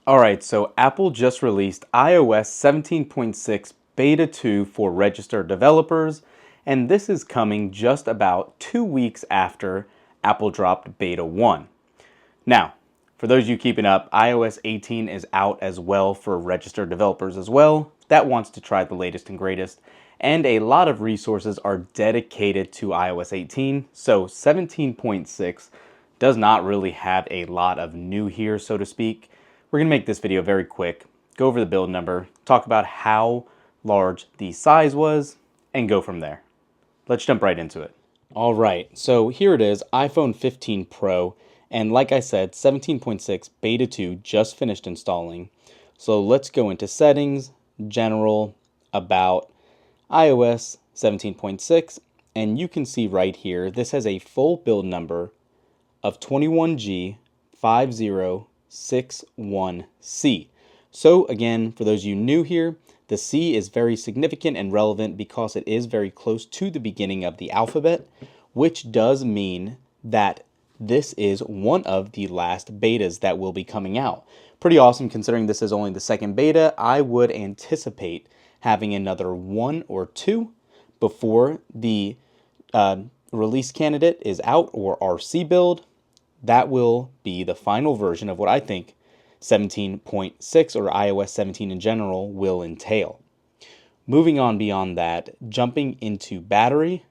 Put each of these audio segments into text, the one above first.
Alright, so Apple just released iOS 17.6 Beta 2 for registered developers, and this is coming just about 2 weeks after Apple dropped Beta 1. Now, for those of you keeping up, iOS 18 is out as well for registered developers as well that wants to try the latest and greatest, and a lot of resources are dedicated to iOS 18, so 17.6 does not really have a lot of new here, so to speak. We're going to make this video very quick, go over the build number, talk about how large the size was, and go from there. Let's jump right into it. All right, so here it is, iPhone 15 Pro, and like I said, 17.6 Beta 2 just finished installing. So let's go into Settings, General, About, iOS 17.6, and you can see right here, this has a full build number of 21G5061C. So again, for those of you new here, the C is very significant and relevant because it is very close to the beginning of the alphabet, which does mean that this is one of the last betas that will be coming out. Pretty awesome considering this is only the second beta. I would anticipate having another one or two before the release candidate is out, or RC build. That will be the final version of what I think 17.6 or iOS 17 in general will entail. Moving on beyond that, jumping into battery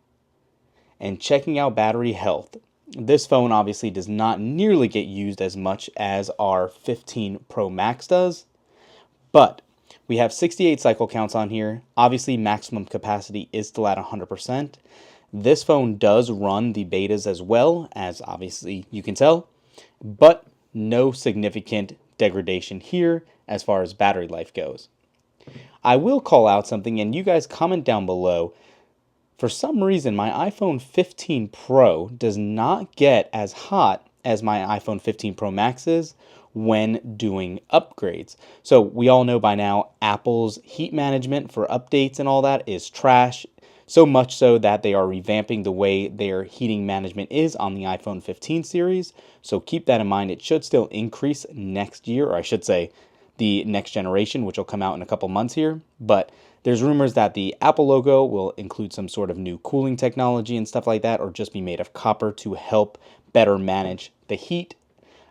and checking out battery health. This phone obviously does not nearly get used as much as our 15 Pro Max does, but we have 68 cycle counts on here. Obviously, maximum capacity is still at 100%. This phone does run the betas as well, as obviously you can tell, but no significant degradation here as far as battery life goes. I will call out something, and you guys comment down below. For some reason, my iPhone 15 Pro does not get as hot as my iPhone 15 Pro Max is when doing upgrades. So we all know by now Apple's heat management for updates and all that is trash. So much so that they are revamping the way their heating management is on the iPhone 15 series. So keep that in mind. It should still increase next year, or I should say the next generation, which will come out in a couple months here. But there's rumors that the Apple logo will include some sort of new cooling technology and stuff like that, or just be made of copper to help better manage the heat.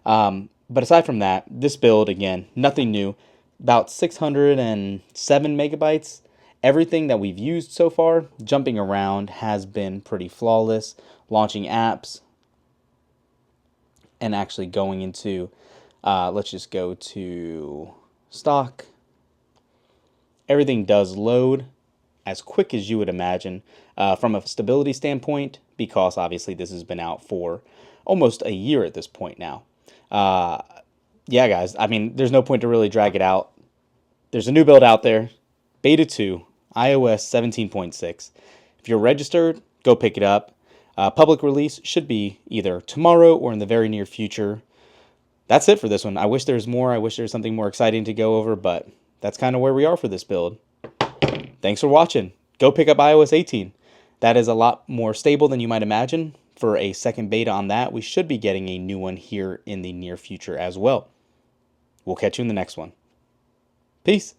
But aside from that, this build, again, nothing new. About 607 megabytes. Everything that we've used so far, jumping around, has been pretty flawless. Launching apps and actually going into, let's just go to stock. Everything does load as quick as you would imagine from a stability standpoint, because obviously this has been out for almost a year at this point now. Yeah, guys, I mean, there's no point to really drag it out. There's a new build out there, Beta 2, iOS 17.6. If you're registered, go pick it up. Public release should be either tomorrow or in the very near future. That's it for this one. I wish there was more. I wish there was something more exciting to go over, but that's kind of where we are for this build. Thanks for watching. Go pick up iOS 18. That is a lot more stable than you might imagine. For a second beta on that, we should be getting a new one here in the near future as well. We'll catch you in the next one. Peace.